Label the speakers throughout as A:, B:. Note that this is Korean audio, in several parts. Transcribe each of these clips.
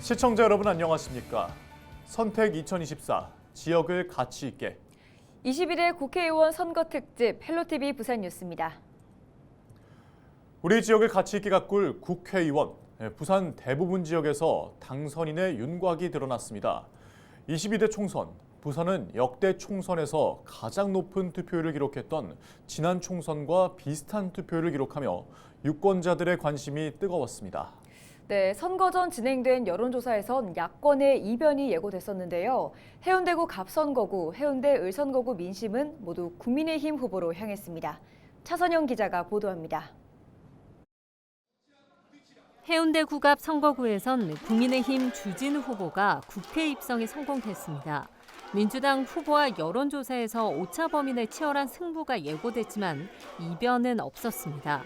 A: 시청자 여러분 안녕하십니까? 선택 2024 지역을 가치 있게
B: 21일 국회의원 선거 특집 헬로티비 부산 뉴스입니다.
A: 우리 지역을 가치 있게 가꿀 국회의원, 부산 대부분 지역에서 당선인의 윤곽이 드러났습니다. 22대 총선, 부산은 역대 총선에서 가장 높은 투표율을 기록했던 지난 총선과 비슷한 투표율을 기록하며 유권자들의 관심이 뜨거웠습니다.
B: 네, 선거 전 진행된 여론조사에선 야권의 이변이 예고됐었는데요. 해운대구 갑선거구, 해운대 을선거구 민심은 모두 국민의힘 후보로 향했습니다. 차선영 기자가 보도합니다.
C: 해운대구 갑 선거구에선 국민의힘 주진우 후보가 국회 입성에 성공했습니다. 민주당 후보와 여론조사에서 오차 범위 내 치열한 승부가 예고됐지만 이변은 없었습니다.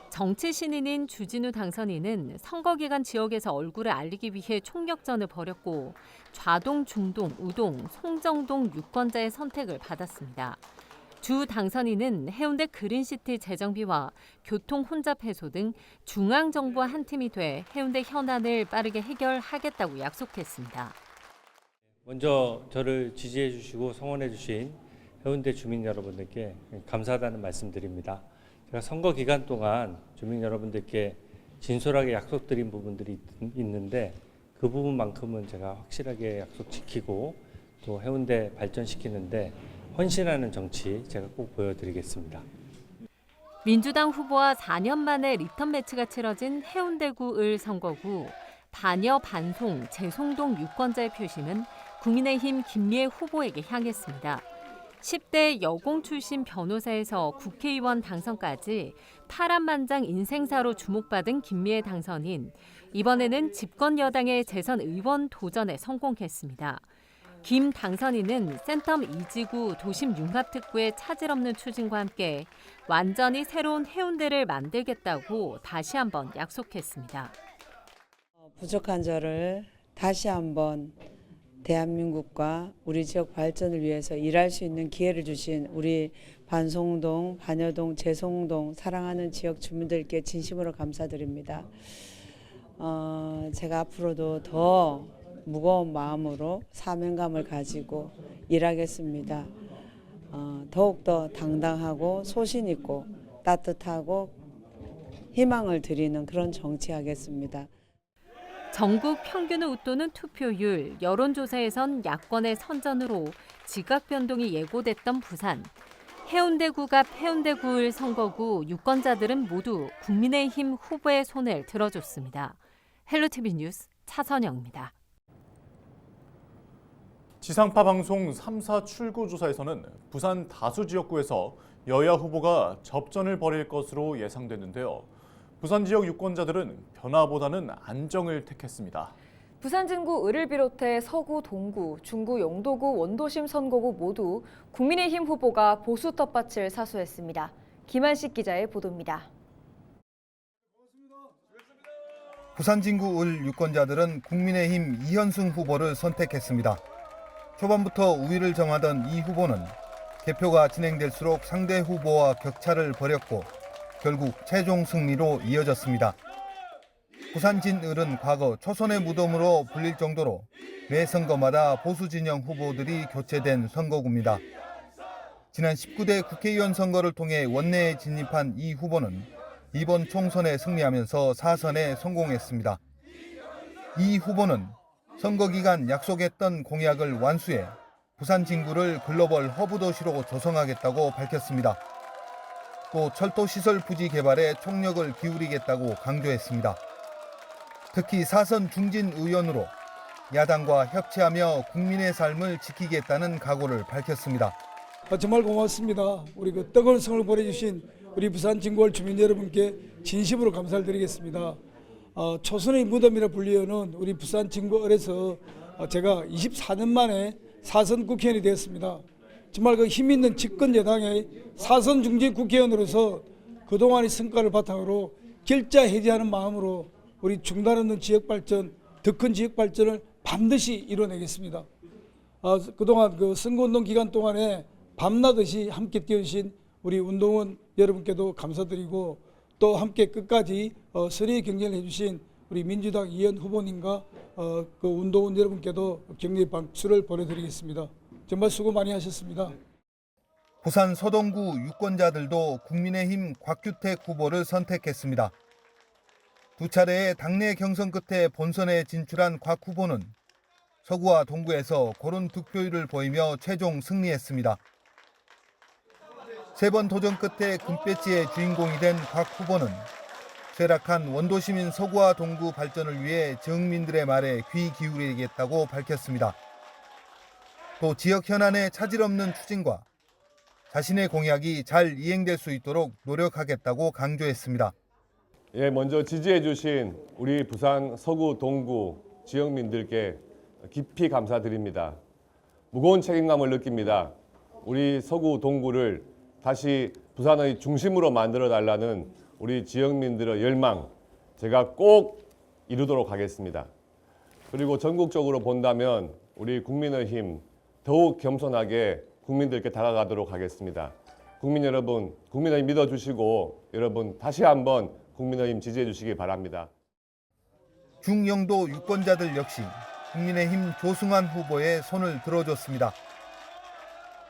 C: 정치 신인인 주진우 당선인은 선거 기간 지역에서 얼굴을 알리기 위해 총력전을 벌였고 좌동, 중동, 우동, 송정동 유권자의 선택을 받았습니다. 주 당선인은 해운대 그린시티 재정비와 교통 혼잡 해소 등 중앙정부와 한 팀이 돼 해운대 현안을 빠르게 해결하겠다고 약속했습니다.
D: 먼저 저를 지지해 주시고 성원해 주신 해운대 주민 여러분들께 감사하다는 말씀드립니다. 제가 선거 기간 동안 주민 여러분들께 진솔하게 약속드린 부분들이 있는데 그 부분만큼은 제가 확실하게 약속 지키고 또 해운대 발전시키는데 헌신하는 정치 제가 꼭 보여드리겠습니다.
C: 민주당 후보와 4년 만에 리턴 매치가 치러진 해운대구 을 선거구 반여 반송 재송동 유권자의 표심은 국민의힘 김미애 후보에게 향했습니다. 10대 여공 출신 변호사에서 국회의원 당선까지 파란만장 인생사로 주목받은 김미애 당선인. 이번에는 집권 여당의 재선 의원 도전에 성공했습니다. 김 당선인은 센텀 2지구 도심 융합특구의 차질 없는 추진과 함께 완전히 새로운 해운대를 만들겠다고 다시 한번 약속했습니다.
E: 부족한 저를 다시 한번 대한민국과 우리 지역 발전을 위해서 일할 수 있는 기회를 주신 우리 반송동, 반여동, 재송동 사랑하는 지역 주민들께 진심으로 감사드립니다. 제가 앞으로도 더 무거운 마음으로 사명감을 가지고 일하겠습니다. 더욱더 당당하고 소신 있고 따뜻하고 희망을 드리는 그런 정치하겠습니다.
C: 전국 평균을 웃도는 투표율, 여론조사에선 야권의 선전으로 지각 변동이 예고됐던 부산. 해운대구 갑 해운대구 을 선거구 유권자들은 모두 국민의힘 후보의 손을 들어줬습니다. 헬로티비 뉴스 차선영입니다.
A: 지상파 방송 3사 출구조사에서는 부산 다수 지역구에서 여야 후보가 접전을 벌일 것으로 예상됐는데요. 부산 지역 유권자들은 변화보다는 안정을 택했습니다.
B: 부산 진구 을을 비롯해 서구 동구, 중구 영도구, 원도심 선거구 모두 국민의힘 후보가 보수 텃밭을 사수했습니다. 김한식 기자의 보도입니다.
F: 부산 진구 을 유권자들은 국민의힘 이현승 후보를 선택했습니다. 초반부터 우위를 점하던 이 후보는 개표가 진행될수록 상대 후보와 격차를 벌였고 결국 최종 승리로 이어졌습니다. 부산 진을은 과거 초선의 무덤으로 불릴 정도로 매 선거마다 보수 진영 후보들이 교체된 선거구입니다. 지난 19대 국회의원 선거를 통해 원내에 진입한 이 후보는 이번 총선에 승리하면서 4선에 성공했습니다. 이 후보는 선거 기간 약속했던 공약을 완수해 부산 진구를 글로벌 허브 도시로 조성하겠다고 밝혔습니다. 또 철도 시설 부지 개발에 총력을 기울이겠다고 강조했습니다. 특히 4선 중진 의원으로 야당과 협치하며 국민의 삶을 지키겠다는 각오를 밝혔습니다.
G: 정말 고맙습니다. 우리 그 뜨거운 성을 보내주신 우리 부산 진구을 주민 여러분께 진심으로 감사를 드리겠습니다. 초선의 무덤이라 불리우는 우리 부산 진구을에서 제가 24년 만에 4선 국회의원이 되었습니다. 정말 그 힘 있는 집권 여당의 4선 중진 국회의원으로서 그동안의 성과를 바탕으로 결자 해지하는 마음으로 우리 중단 없는 지역 발전, 더 큰 지역 발전을 반드시 이뤄내겠습니다. 그동안 그 선거운동 기간 동안에 밤낮없이 함께 뛰어주신 우리 운동원 여러분께도 감사드리고 또 함께 끝까지 선의의 경쟁을 해주신 우리 민주당 이현 후보님과 그 운동원 여러분께도 격려의 박수를 보내드리겠습니다. 정말 수고 많이 하셨습니다.
F: 부산 서동구 유권자들도 국민의힘 곽규택 후보를 선택했습니다. 두 차례의 당내 경선 끝에 본선에 진출한 곽 후보는 서구와 동구에서 고른 득표율을 보이며 최종 승리했습니다. 세 번 도전 끝에 금배지의 주인공이 된 곽 후보는 쇠락한 원도시민 서구와 동구 발전을 위해 지역민들의 말에 귀 기울이겠다고 밝혔습니다. 또 지역 현안의 차질 없는 추진과 자신의 공약이 잘 이행될 수 있도록 노력하겠다고 강조했습니다.
H: 예, 먼저 지지해 주신 우리 부산 서구 동구 지역민들께 깊이 감사드립니다. 무거운 책임감을 느낍니다. 우리 서구 동구를 다시 부산의 중심으로 만들어 달라는 우리 지역민들의 열망, 제가 꼭 이루도록 하겠습니다. 그리고 전국적으로 본다면 우리 국민의힘 더욱 겸손하게 국민들께 다가가도록 하겠습니다. 국민 여러분, 국민의힘 믿어주시고 여러분 다시 한번 국민의힘 지지해 주시기 바랍니다.
F: 중영도 유권자들 역시 국민의힘 조승환 후보의 손을 들어줬습니다.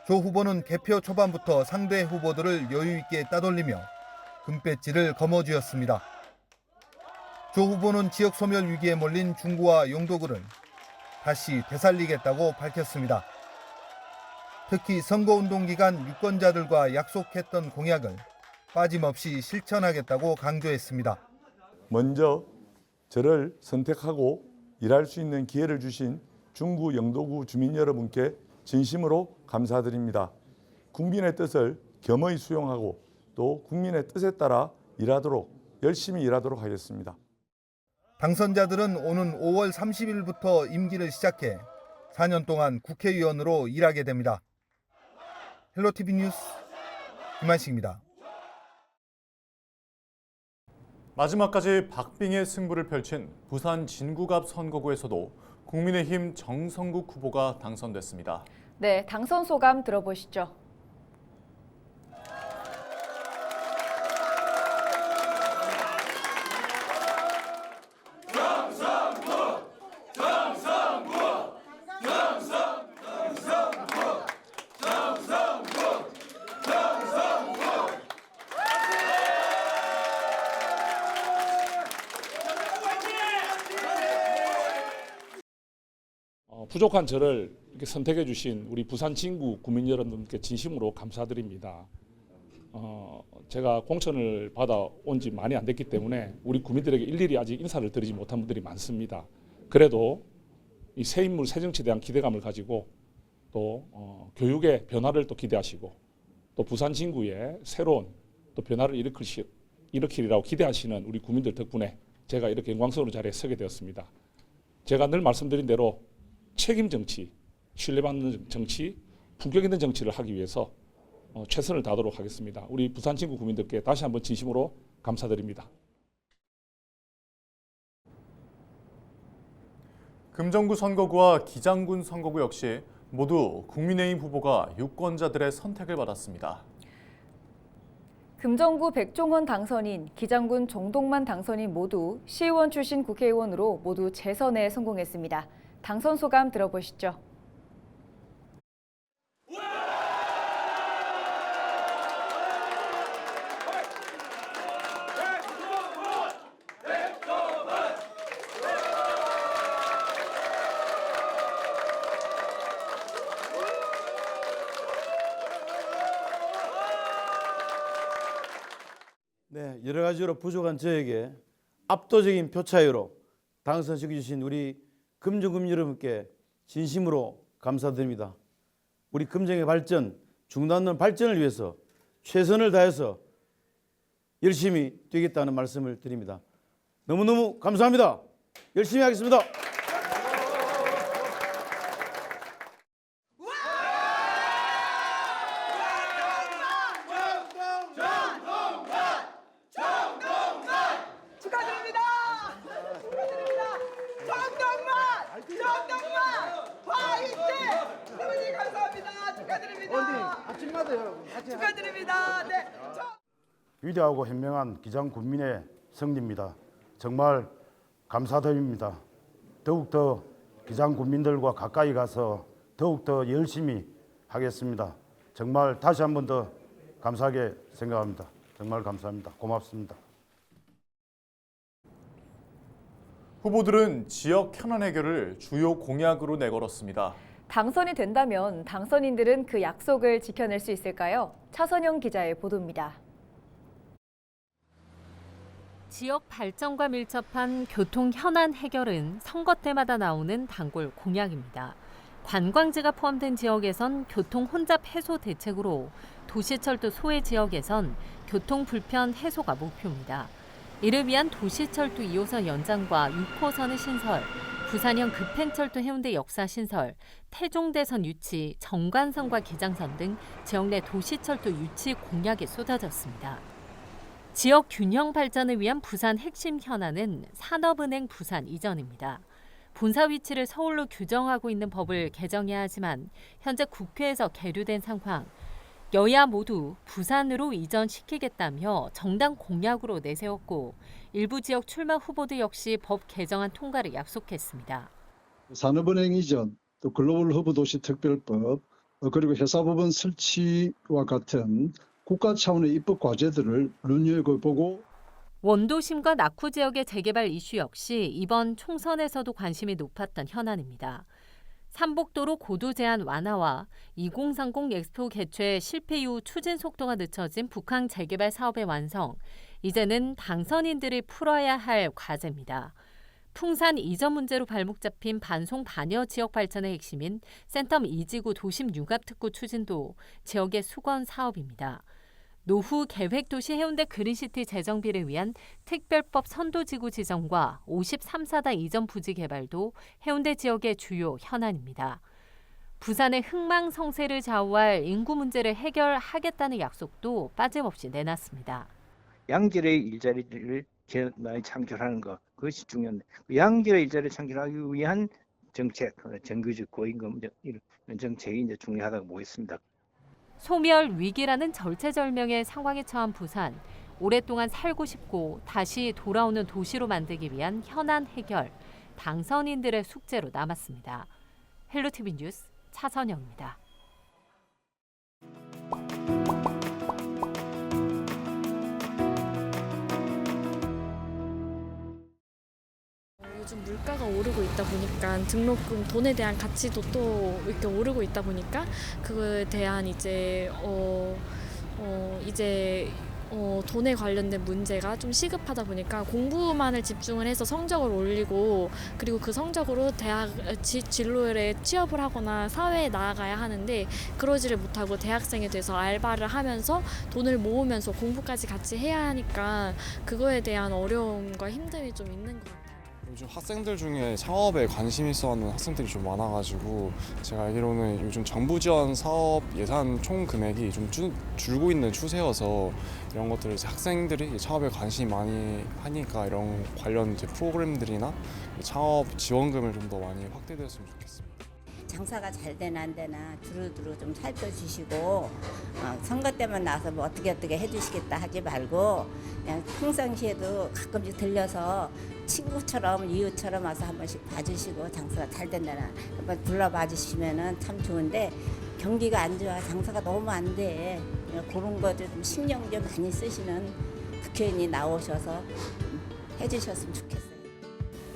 F: 조 후보는 개표 초반부터 상대 후보들을 여유 있게 따돌리며 금배지를 거머쥐었습니다. 조 후보는 지역 소멸 위기에 몰린 중구와 용도구를 다시 되살리겠다고 밝혔습니다. 특히 선거운동 기간 유권자들과 약속했던 공약을 빠짐없이 실천하겠다고 강조했습니다.
I: 먼저 저를 선택하고 일할 수 있는 기회를 주신 중구 영도구 주민 여러분께 진심으로 감사드립니다. 국민의 뜻을 겸허히 수용하고 또 국민의 뜻에 따라 열심히 일하도록 하겠습니다.
F: 당선자들은 오는 5월 30일부터 임기를 시작해 4년 동안 국회의원으로 일하게 됩니다. 헬로티비 뉴스 김한식입니다.
A: 마지막까지 박빙의 승부를 펼친 부산 진구갑 선거구에서도 국민의힘 정성국 후보가 당선됐습니다.
B: 네, 당선 소감 들어보시죠.
J: 부족한 저를 이렇게 선택해 주신 우리 부산 진구 구민 여러분께 진심으로 감사드립니다. 제가 공천을 받아온 지 많이 안 됐기 때문에 우리 구민들에게 일일이 아직 인사를 드리지 못한 분들이 많습니다. 그래도 이 새 인물, 새 정치에 대한 기대감을 가지고 또 교육의 변화를 또 기대하시고 또 부산 진구의 새로운 또 변화를 일으키리라고 기대하시는 우리 구민들 덕분에 제가 이렇게 영광스러운 자리에 서게 되었습니다. 제가 늘 말씀드린 대로 책임 정치, 신뢰받는 정치, 품격 있는 정치를 하기 위해서 최선을 다하도록 하겠습니다. 우리 부산 진구 구민들께 다시 한번 진심으로 감사드립니다.
A: 금정구 선거구와 기장군 선거구 역시 모두 국민의힘 후보가 유권자들의 선택을 받았습니다.
B: 금정구 백종원 당선인, 기장군 정동만 당선인 모두 시의원 출신 국회의원으로 모두 재선에 성공했습니다. 당선 소감 들어보시죠.
K: 네, 여러 가지로 부족한 저에게 압도적인 표 차이로 당선시켜 주신 우리 금정군 여러분께 진심으로 감사드립니다. 우리 금정의 발전, 중단된 발전을 위해서 최선을 다해서 열심히 뛰겠다는 말씀을 드립니다. 너무너무 감사합니다. 열심히 하겠습니다.
L: 축하드립니다. 네.
M: 위대하고 현명한 기장 군민의 승리입니다. 정말
K: 감사드립니다. 더욱더 기장 국민들과 가까이 가서 더욱더 열심히 하겠습니다. 정말 다시 한 번 더 감사하게 생각합니다. 정말 감사합니다. 고맙습니다.
A: 후보들은 지역 현안 해결을 주요 공약으로 내걸었습니다.
B: 당선이 된다면 당선인들은 그 약속을 지켜낼 수 있을까요? 차선영 기자의 보도입니다.
C: 지역 발전과 밀접한 교통 현안 해결은 선거 때마다 나오는 단골 공약입니다. 관광지가 포함된 지역에선 교통 혼잡 해소 대책으로, 도시철도 소외 지역에선 교통 불편 해소가 목표입니다. 이를 위한 도시철도 2호선 연장과 6호선의 신설, 부산형 급행철도 해운대 역사 신설, 태종대선 유치, 정관선과 기장선 등 지역 내 도시철도 유치 공약이 쏟아졌습니다. 지역 균형 발전을 위한 부산 핵심 현안은 산업은행 부산 이전입니다. 본사 위치를 서울로 규정하고 있는 법을 개정해야 하지만 현재 국회에서 계류된 상황. 여야 모두 부산으로 이전시키겠다며 정당 공약으로 내세웠고, 일부 지역 출마 후보들 역시 법 개정안 통과를 약속했습니다.
L: 산업은행 이전, 또 글로벌 허브 도시 특별법, 그리고 회사법원 설치와 같은 국가 차원의 입법 과제들을 눈여겨보고,
C: 원도심과 낙후 지역의 재개발 이슈 역시 이번 총선에서도 관심이 높았던 현안입니다. 삼복도로 고도 제한 완화와 2030 엑스포 개최 실패 이후 추진 속도가 늦춰진 북한 재개발 사업의 완성, 이제는 당선인들이 풀어야 할 과제입니다. 풍산 이전 문제로 발목 잡힌 반송 반여 지역 발전의 핵심인 센텀 2지구 도심 융합특구 추진도 지역의 수건 사업입니다. 노후 계획도시 해운대 그린시티 재정비를 위한 특별법 선도지구 지정과 53사다 이전 부지 개발도 해운대 지역의 주요 현안입니다. 부산의 흥망성쇠를 좌우할 인구 문제를 해결하겠다는 약속도 빠짐없이 내놨습니다.
M: 양질의 일자리를 많이 창출하는 것, 그것이 중요한데, 양질의 일자리를 창출하기 위한 정책, 정규직 고임금 이런 정책이 이제 중요하다고 보겠습니다.
C: 소멸 위기라는 절체절명의 상황에 처한 부산, 오랫동안 살고 싶고 다시 돌아오는 도시로 만들기 위한 현안 해결, 당선인들의 숙제로 남았습니다. 헬로티비 뉴스 차선영입니다.
N: 요즘 물가가 오르고 있다 보니까 등록금 돈에 대한 가치도 또 이렇게 오르고 있다 보니까 그거에 대한 이제 돈에 관련된 문제가 좀 시급하다 보니까 공부만을 집중을 해서 성적을 올리고, 그리고 그 성적으로 대학 진로에 취업을 하거나 사회에 나아가야 하는데 그러지를 못하고 대학생이 돼서 알바를 하면서 돈을 모으면서 공부까지 같이 해야 하니까 그거에 대한 어려움과 힘듦이 좀 있는 것 같아요.
O: 요즘 학생들 중에 창업에 관심 있어 하는 학생들이 좀 많아가지고, 제가 알기로는 요즘 정부 지원 사업 예산 총 금액이 좀 줄고 있는 추세여서 이런 것들을 이제 학생들이 창업에 관심이 많이 하니까 이런 관련 이제 프로그램들이나 창업 지원금을 좀 더 많이 확대되었으면 좋겠습니다.
P: 장사가 잘 되나 안 되나 두루두루 좀 살펴주시고, 선거 때만 나와서 뭐 어떻게 해주시겠다 하지 말고 그냥 평상시에도 가끔씩 들려서 친구처럼 이웃처럼 와서 한 번씩 봐주시고, 장사가 잘 된다나 한번 불러봐 주시면은 참 좋은데, 경기가 안 좋아, 장사가 너무 안 돼. 그런 거 좀 신경 좀 많이 쓰시는 국회의원이 나오셔서 해주셨으면 좋겠어요.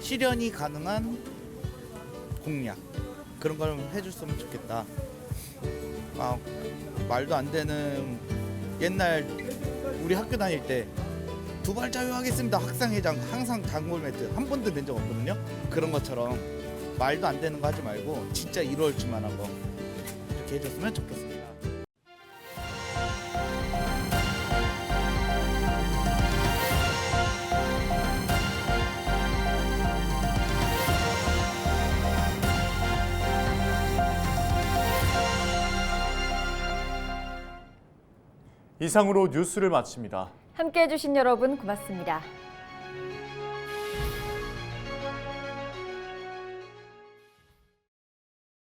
Q: 실현이 가능한 공약, 그런 걸 해줬으면 좋겠다. 말도 안 되는, 옛날 우리 학교 다닐 때 두발 자유하겠습니다 학생회장 항상 단골 멘트 한 번도 낸 적 없거든요. 그런 것처럼 말도 안 되는 거 하지 말고 진짜 이루어질 만한 거 이렇게 해줬으면 좋겠습니다.
A: 이상으로 뉴스를 마칩니다.
B: 함께해 주신 여러분 고맙습니다.